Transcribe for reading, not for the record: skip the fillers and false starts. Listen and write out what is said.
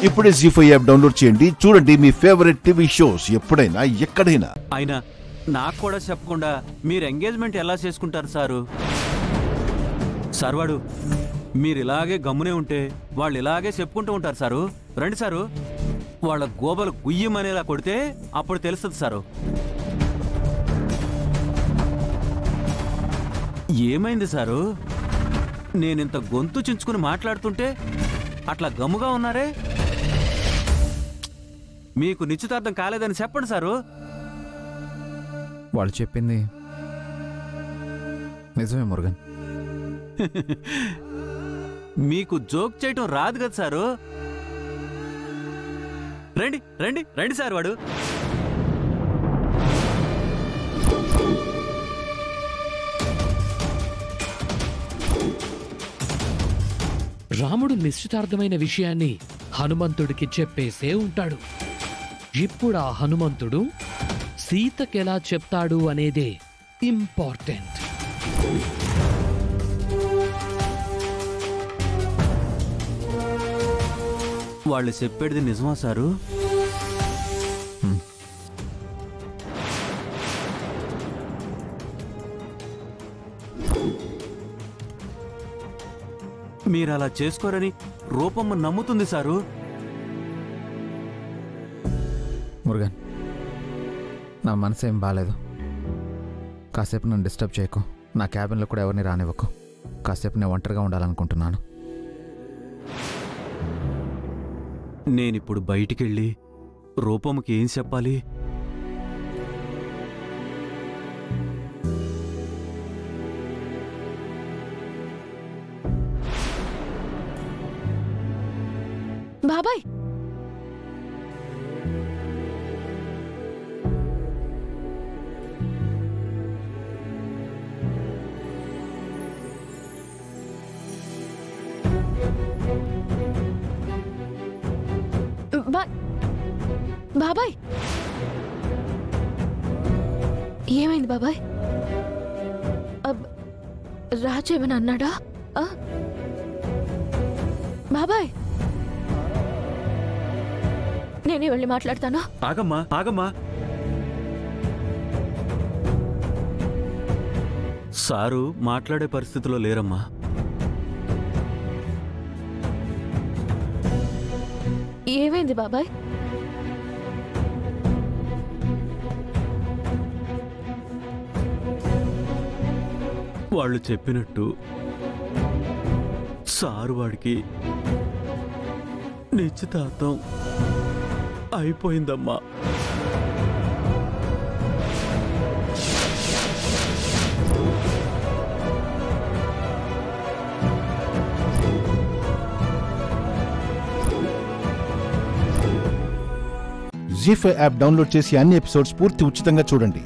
ఇప్పుడే జీ5 app download చేయండి. చూడండి మీ ఫేవరెట్ టీవీ షోస్ ఎప్పుడైనా ఎక్కడైనా. అయినా నాకు కూడా చెప్పకుండా మీరు ఎంగేజ్మెంట్ ఎలా చేసుకుంటారు సారు? సార్ వాడు మీరు ఇలాగే గమ్మునే ఉంటే వాళ్ళు ఇలాగే చెప్పుకుంటూ ఉంటారు సారు. రండి సారు, వాళ్ళ గోబలు గుయ్యమనేలా కొడితే అప్పుడు తెలుస్తుంది సారు. ఏమైంది సారు? నేనింత గొంతు చించుకుని మాట్లాడుతుంటే అట్లా గమ్ముగా ఉన్నారే? మీకు నిశ్చితార్థం కాలేదని చెప్పండి సారు. వాళ్ళు చెప్పింది నిజమే మురుగన్. మీకు జోక్ చేయటం రాదు కదా సారు. రండి రండి రండి సార్ వాడు. రాముడు నిశ్చితార్థమైన విషయాన్ని హనుమంతుడికి చెప్పేసే ఉంటాడు. ఇప్పుడు ఆ హనుమంతుడు సీతకెలా చెప్తాడు అనేదే ఇంపార్టెంట్. వాళ్ళు చెప్పేది నిజమా సారు? మీరు అలా చేసుకోరని రూపమ్మ నమ్ముతుంది సారు. మురుగన్, నా మనసు ఏం బాగాలేదు. కాసేపు నన్ను డిస్టర్బ్ చేయకు. నా క్యాబిన్లో కూడా ఎవరిని రానివ్వకు. కాసేపు నేను ఒంటరిగా ఉండాలనుకుంటున్నాను. నేనిప్పుడు బయటికెళ్ళి రూపమ్మకి ఏం చెప్పాలి? బాబాయ్, బాబాయ్ ఏమైంది బాబాయ్? రాజు ఏమైనా అన్నాడా? బాబాయ్, నేనే వెళ్ళి మాట్లాడతాను. ఆగమ్మా ఆగమ్మా. సారు మాట్లాడే పరిస్థితిలో లేరమ్మా. ఏమైంది బాబాయ్? వాళ్ళు చెప్పినట్టు సారు వాడికి నిశ్చితార్థం అయిపోయిందమ్మా. జీ5 యాప్ డౌన్లోడ్ చేసి అన్ని ఎపిసోడ్స్ పూర్తి ఉచితంగా చూడండి.